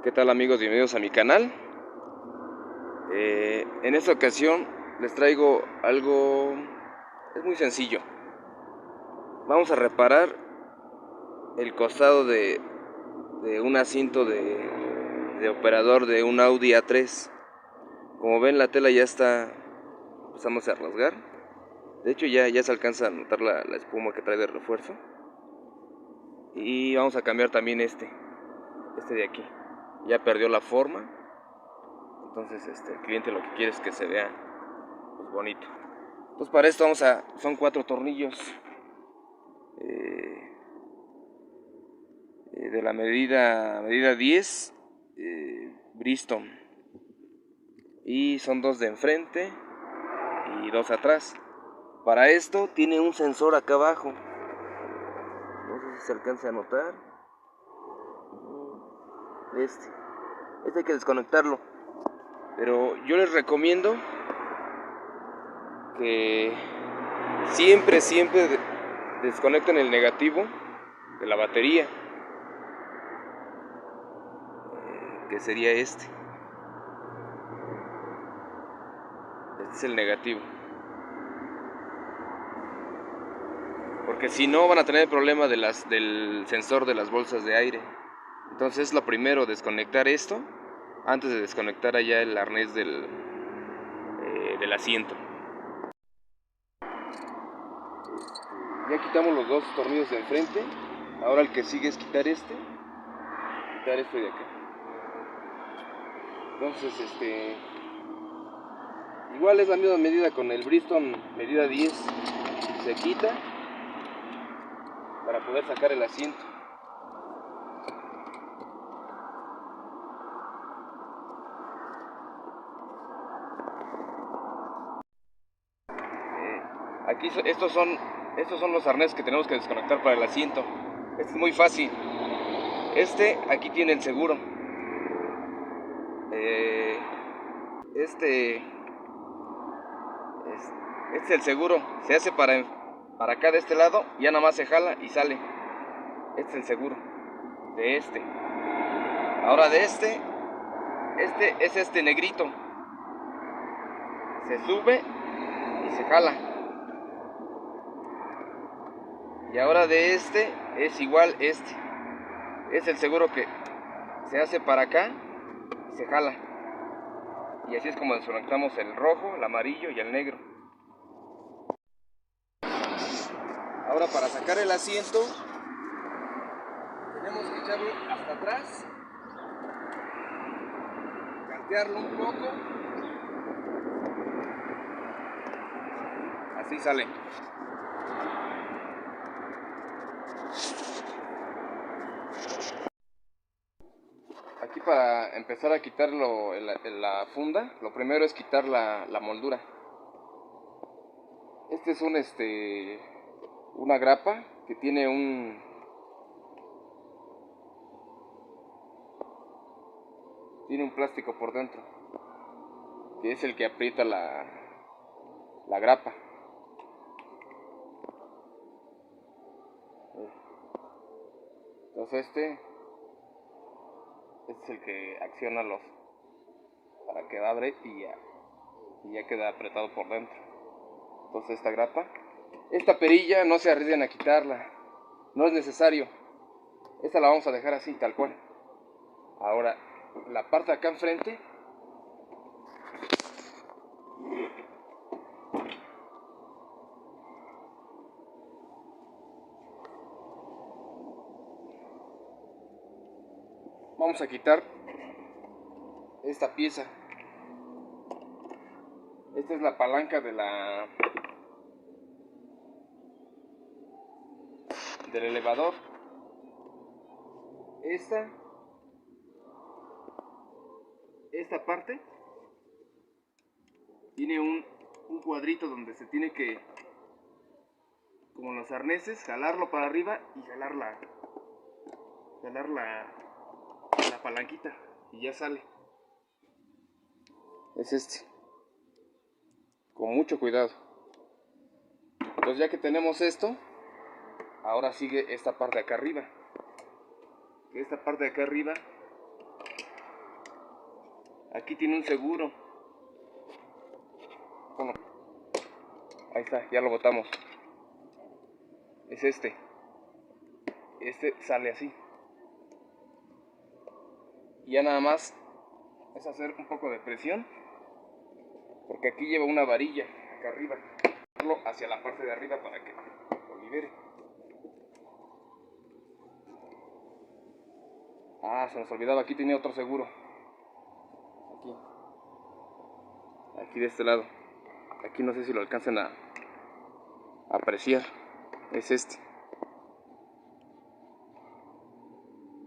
¿Qué tal, amigos? Bienvenidos a mi canal. En esta ocasión les traigo algo, es muy sencillo. Vamos a reparar el costado de un asiento de operador de un Audi A3. Como ven, la tela ya está empezándose a rasgar. De hecho ya se alcanza a notar la espuma que trae de refuerzo. Y vamos a cambiar también este de aquí. Ya perdió la forma. Entonces el cliente lo que quiere es que se vea pues bonito. Entonces para esto son 4 tornillos de la medida 10 Bristol, y son 2 de enfrente y 2 atrás. Para esto tiene un sensor acá abajo, no sé si se alcanza a notar. Este hay que desconectarlo, pero yo les recomiendo que siempre desconecten el negativo de la batería, que sería este es el negativo, porque si no van a tener el problema del sensor de las bolsas de aire. Entonces lo primero, desconectar esto antes de desconectar allá el arnés del asiento. Ya quitamos los 2 tornillos de enfrente. Ahora el que sigue es quitar este de acá. Entonces igual es la misma medida con el Bristol, medida 10. Se quita para poder sacar el asiento. Aquí estos son los arneses que tenemos que desconectar para el asiento. Es muy fácil. Aquí tiene el seguro. Este es el seguro. Se hace para acá de este lado, ya nada más se jala y sale. Este es el seguro de este. Ahora de este es este negrito. Se sube y se jala. Y ahora de este es igual este. Es el seguro que se hace para acá y se jala. Y así es como desconectamos el rojo, el amarillo y el negro. Ahora para sacar el asiento tenemos que echarlo hasta atrás, cantearlo un poco. Así sale. Aquí para empezar a quitarlo la funda, lo primero es quitar la moldura. Este es una grapa que tiene un plástico por dentro, que es el que aprieta la grapa. Entonces este es el que acciona para que abre y ya queda apretado por dentro. Entonces esta perilla no se arriesguen a quitarla, no es necesario. Esta la vamos a dejar así, tal cual. Ahora la parte de acá enfrente vamos a quitar esta pieza. Esta es la palanca del elevador. Esta parte tiene un cuadrito donde se tiene que, como los arneses, jalarlo para arriba y jalar la palanquita y ya sale. Es con mucho cuidado. Entonces ya que tenemos esto, ahora sigue esta parte de acá arriba. Esta parte de acá arriba Aquí tiene un seguro. Bueno, ahí está, ya lo botamos. Es este. Este sale así. Y ya nada más es hacer un poco de presión, porque aquí lleva una varilla acá arriba, hacia la parte de arriba para que lo libere. Ah, se nos olvidaba, aquí tenía otro seguro. Aquí de este lado. Aquí no sé si lo alcancen a apreciar. Es este.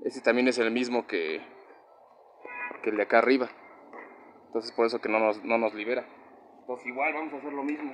Este también es el mismo que el de acá arriba. Entonces por eso que no nos libera. Entonces igual vamos a hacer lo mismo.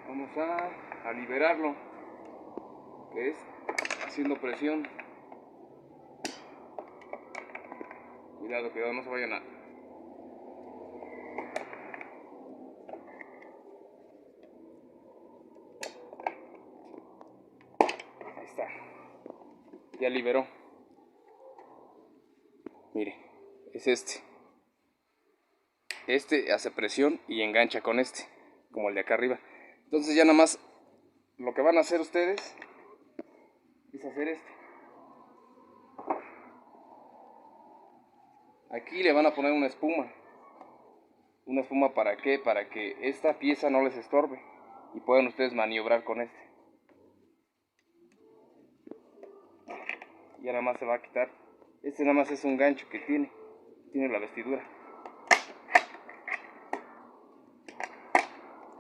Vamos a liberarlo, que es haciendo presión. Cuidado, cuidado, no se vayan a... Ahí está. Ya liberó. Mire, es este. Este hace presión y engancha con este, como el de acá arriba. Entonces ya nada más lo que van a hacer ustedes es hacer esto. Aquí le van a poner una espuma. ¿Una espuma para qué? Para que esta pieza no les estorbe y puedan ustedes maniobrar con este. Ya nada más se va a quitar. Este nada más es un gancho que tiene la vestidura.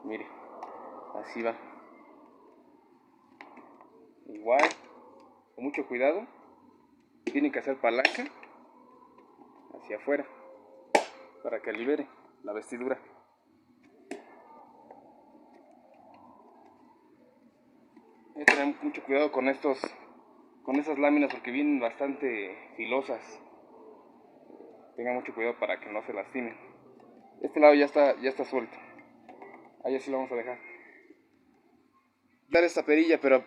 Mire, así va. Igual, con mucho cuidado. Tienen que hacer palanca hacia afuera para que libere la vestidura. Hay que tener mucho cuidado con esas láminas porque vienen bastante filosas. Tengan mucho cuidado para que no se lastimen. Este lado ya está suelto. Ahí así lo vamos a dejar. Dar esta perilla, pero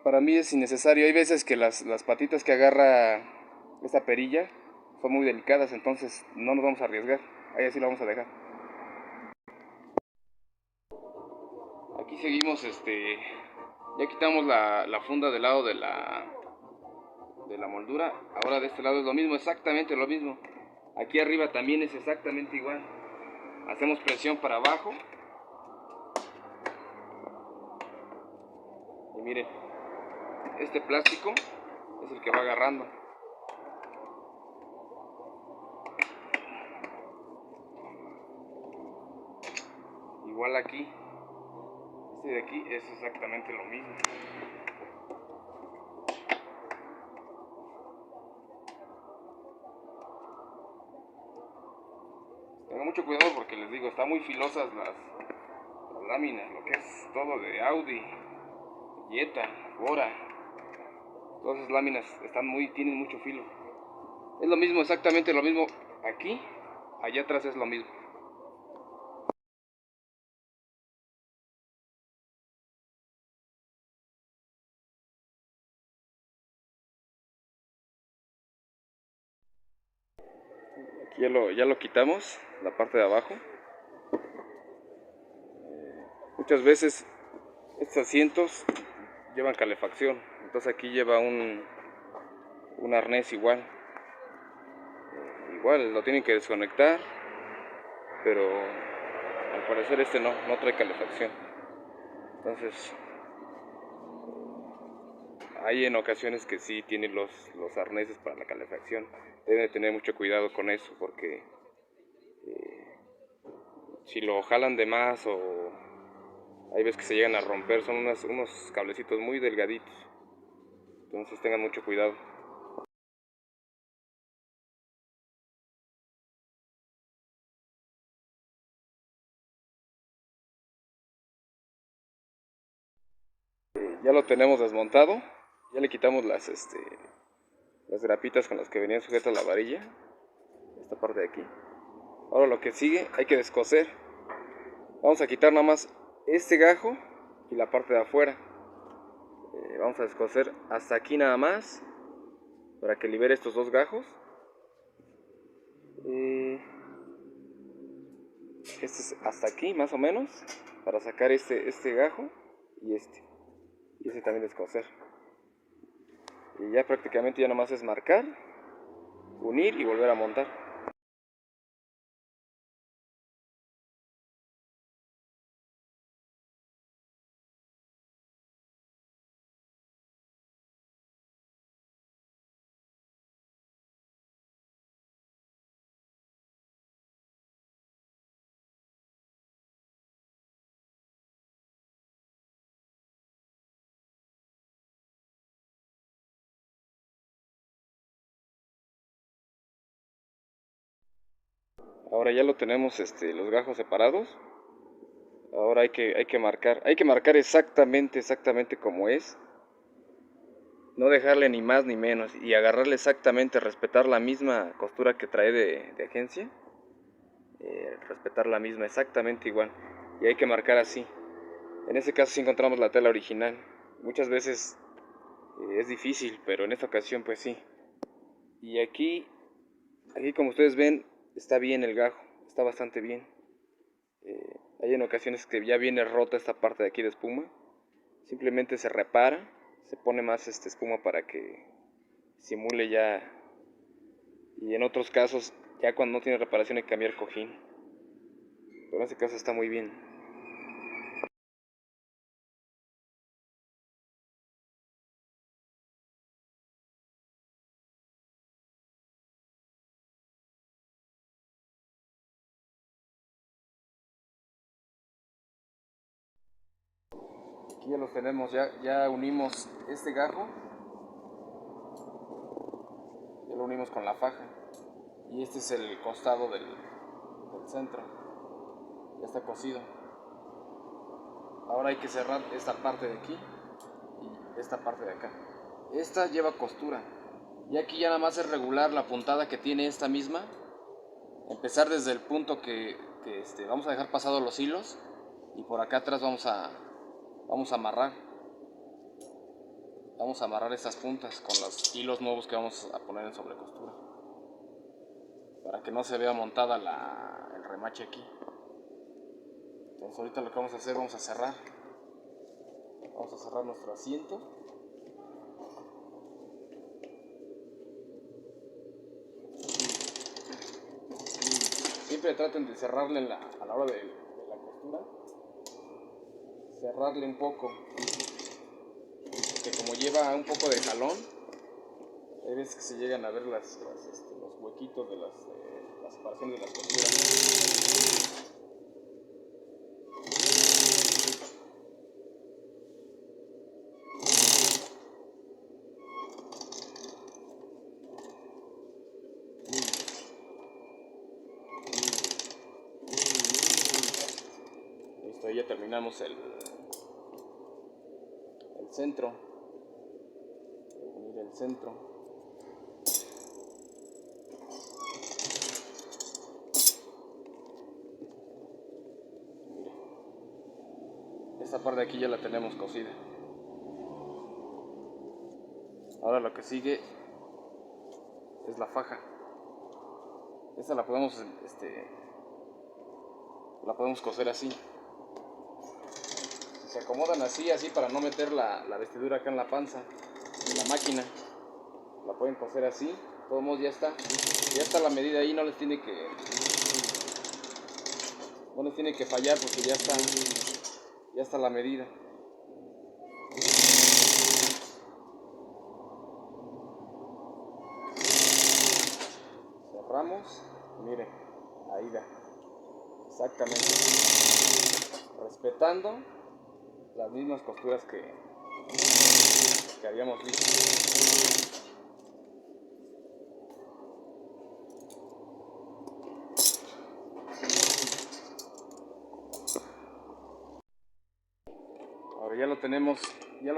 para mí es innecesario. Hay veces que las patitas que agarra esta perilla son muy delicadas, entonces no nos vamos a arriesgar. Ahí así lo vamos a dejar. Aquí seguimos, ya quitamos la funda del lado de la moldura. Ahora de este lado es lo mismo, exactamente lo mismo. Aquí arriba también es exactamente igual. Hacemos presión para abajo. Y miren, este plástico es el que va agarrando. Igual aquí, este de aquí es exactamente lo mismo. Tengan mucho cuidado porque les digo, están muy filosas las láminas, lo que es todo de Audi, Jetta, Bora. Todas esas láminas tienen mucho filo. Es lo mismo, exactamente lo mismo aquí, allá atrás es lo mismo. Aquí ya lo quitamos, la parte de abajo. Muchas veces estos asientos llevan calefacción, entonces aquí lleva un arnés igual. Igual lo tienen que desconectar, pero al parecer este no trae calefacción. Entonces hay en ocasiones que sí tienen los arneses para la calefacción. Deben de tener mucho cuidado con eso porque si lo jalan de más o hay veces que se llegan a romper, son unos cablecitos muy delgaditos. Entonces tengan mucho cuidado. Ya lo tenemos desmontado. Ya le quitamos las grapitas con las que venían sujetas la varilla. Esta parte de aquí. Ahora lo que sigue, hay que descoser. Vamos a quitar nada más este gajo y la parte de afuera. Vamos a descoser hasta aquí nada más para que libere estos dos gajos. Este es hasta aquí más o menos, para sacar este gajo y este también descoser. Y ya prácticamente ya nomás es marcar, unir y volver a montar. Ahora ya lo tenemos los gajos separados. Ahora hay que marcar exactamente como es. No dejarle ni más ni menos y agarrarle exactamente, respetar la misma costura que trae de agencia. Respetar la misma, exactamente igual. Y hay que marcar así. En este caso sí encontramos la tela original. Muchas veces es difícil, pero en esta ocasión pues sí. Y aquí como ustedes ven, está bien el gajo, está bastante bien. Hay en ocasiones que ya viene rota esta parte de aquí de espuma. Simplemente se repara, se pone más espuma para que simule ya. Y en otros casos, ya cuando no tiene reparación hay que cambiar cojín. Pero en este caso está muy bien. Aquí ya los tenemos, ya unimos este gajo. Ya lo unimos con la faja. Y este es el costado del centro. Ya está cosido. Ahora hay que cerrar esta parte de aquí y esta parte de acá. Esta lleva costura. Y aquí ya nada más es regular la puntada que tiene esta misma. Empezar desde el punto que vamos a dejar pasados los hilos. Y por acá atrás vamos a amarrar. Vamos a amarrar estas puntas con los hilos nuevos que vamos a poner en sobrecostura. Para que no se vea montada el remache aquí. Entonces ahorita lo que vamos a hacer, vamos a cerrar. Vamos a cerrar nuestro asiento. Siempre traten de cerrarle a la hora de la costura. Cerrarle un poco. Que como lleva un poco de jalón, hay veces que se llegan a ver los huequitos de las separaciones de las costuras. Listo, ahí ya terminamos el centro. Unir el centro. Esta parte de aquí ya la tenemos cosida. Ahora lo que sigue es la faja. Esta la podemos coser así. Se acomodan así para no meter la vestidura acá en la panza de la máquina. La pueden coser así. De todos modos ya está la medida ahí, no les tiene que fallar porque ya está la medida. Cerramos, miren, ahí va, exactamente, respetando las mismas costuras que habíamos visto. Ahora ya lo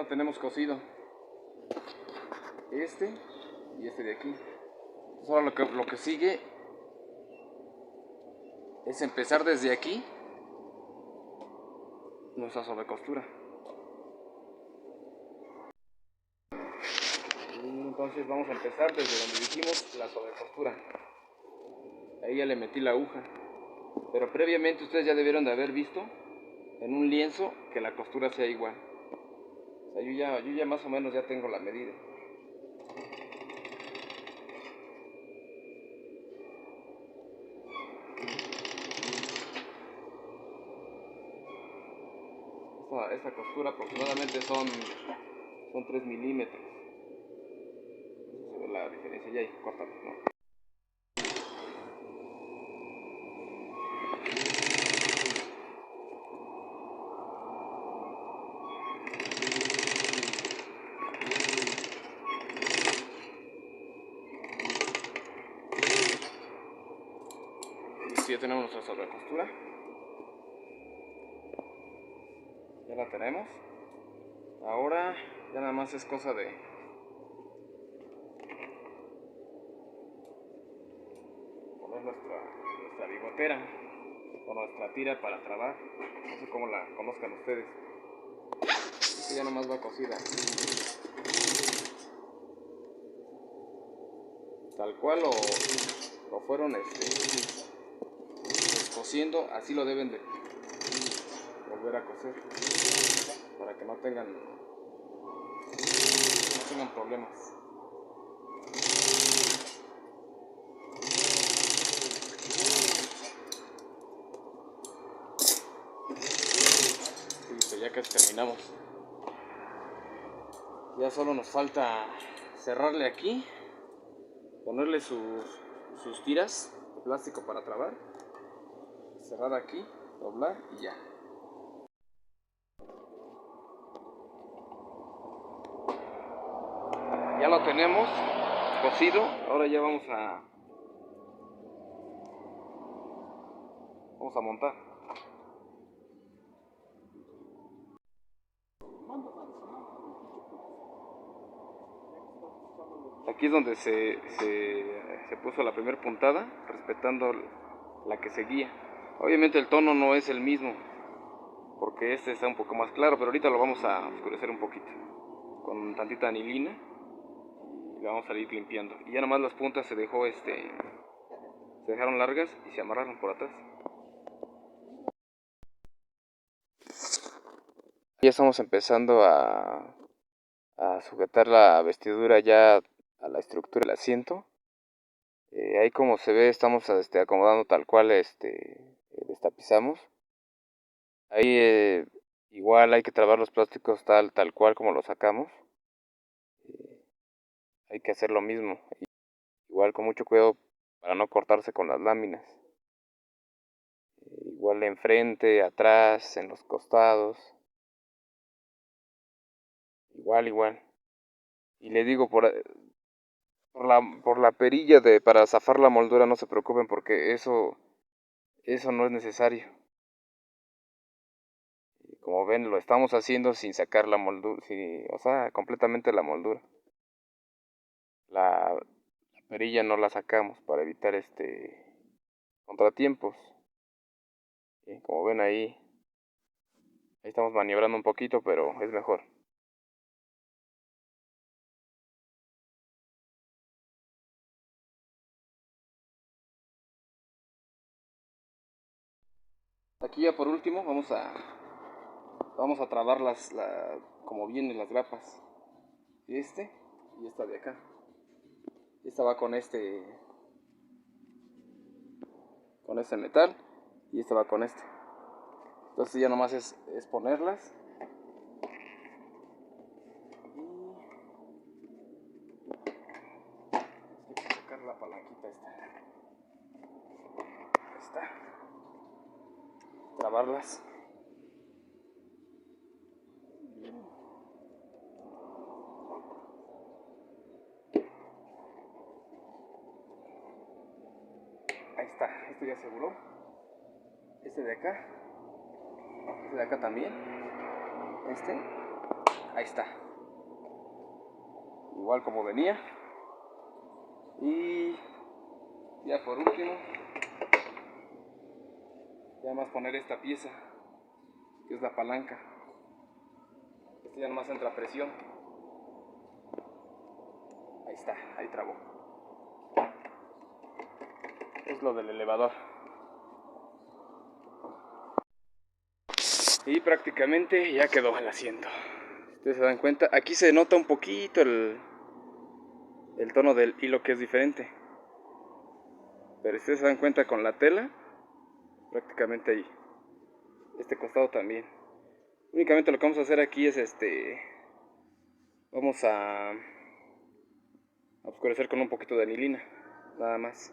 tenemos cosido, y de aquí. Entonces ahora lo que sigue es empezar desde aquí nuestra sobrecostura. Entonces vamos a empezar desde donde dijimos la sobrecostura. Ahí ya le metí la aguja. Pero previamente ustedes ya debieron de haber visto en un lienzo que la costura sea igual. O sea, yo ya más o menos ya tengo la medida. Esta costura aproximadamente son 3 milímetros. Se ve la diferencia ya ahí, córtalo, ¿no? Listo, ya tenemos nuestra sobrecostura. Ya la tenemos. Ahora ya nada más es cosa de poner nuestra bigotera o nuestra tira para trabar. No sé cómo la conozcan ustedes. Esta ya nomás va cosida. Tal cual lo fueron cosiendo, así lo deben de volver a coser para que no tengan problemas. Listo, ya casi terminamos. Ya solo nos falta cerrarle aquí, ponerle sus tiras de plástico para trabar, cerrar aquí, doblar y ya. Ya lo tenemos cosido. Ahora ya vamos a montar. Aquí es donde se puso la primera puntada, respetando la que seguía. Obviamente el tono no es el mismo, porque este está un poco más claro, pero ahorita lo vamos a oscurecer un poquito con tantita anilina y lo vamos a ir limpiando. Y ya nomás las puntas se dejaron largas y se amarraron por atrás. Ya estamos empezando a sujetar la vestidura ya a la estructura del asiento. Ahí como se ve estamos acomodando tal cual destapizamos. Ahí igual hay que trabar los plásticos tal cual como los sacamos. Hay que hacer lo mismo. Igual con mucho cuidado para no cortarse con las láminas. Igual enfrente, atrás, en los costados. Igual. Y le digo, por la perilla para zafar la moldura no se preocupen porque eso no es necesario. Como ven, lo estamos haciendo sin sacar la moldura, o sea, completamente la moldura. La perilla no la sacamos para evitar contratiempos. Y como ven ahí estamos maniobrando un poquito, pero es mejor. Aquí ya por último vamos a trabar como vienen las grapas. Y esta de acá. Esta va con este metal y esta va con este. Entonces ya nomás es ponerlas. Y hay que sacar la palanquita esta. Está. Trabarlas. Ahí está, esto ya aseguró. Este de acá también. Ahí está. Igual como venía. Y ya por último, ya más poner esta pieza, que es la palanca. Ya nomás entra presión. Ahí está, ahí trabó. es lo del elevador. Y prácticamente ya quedó el asiento. Si ustedes se dan cuenta, aquí se nota un poquito el tono del hilo, que es diferente. Pero si ustedes se dan cuenta con la tela, prácticamente ahí. Este costado también. Únicamente lo que vamos a hacer aquí es vamos a oscurecer con un poquito de anilina, nada más.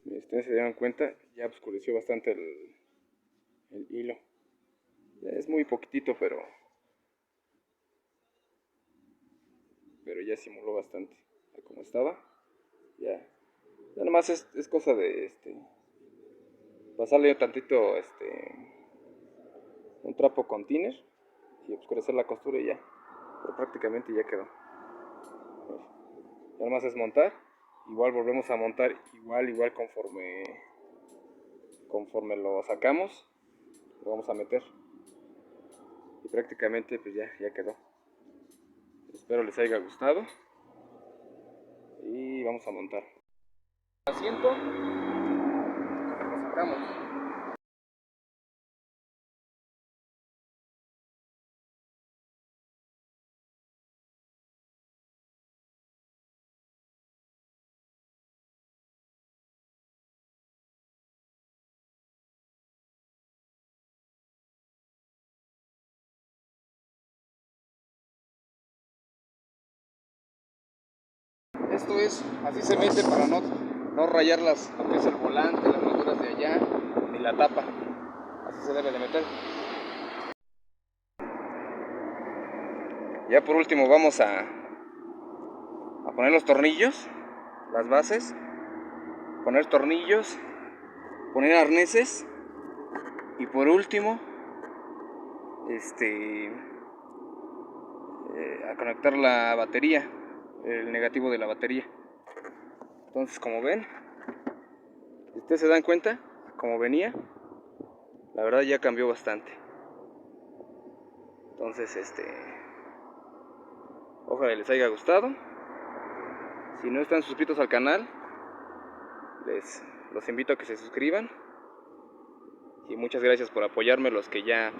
Si ustedes se dan cuenta, ya oscureció bastante el hilo. Es muy poquitito, pero ya simuló bastante. Como estaba, ya nada más es cosa de pasarle tantito un trapo con thinner y oscurecer la costura y ya. Pero prácticamente ya quedó. Nada más es montar. Igual volvemos a montar igual conforme lo sacamos, lo vamos a meter. Y prácticamente pues ya quedó. Espero les haya gustado. Y vamos a montar. Asiento, lo sacamos. Esto es, así se mete para no rayar lo que es el volante, las molduras de allá, ni la tapa. Así se debe de meter. Ya por último vamos a poner los tornillos, las bases, poner tornillos, poner arneses y por último a conectar la batería, el negativo de la batería. Entonces, como ven, si ustedes se dan cuenta, como venía, la verdad ya cambió bastante. Entonces, ojalá les haya gustado. Si no están suscritos al canal, los invito a que se suscriban. Y muchas gracias por apoyarme, los que ya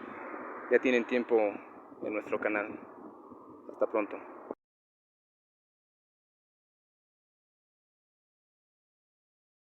tienen tiempo en nuestro canal. Hasta pronto.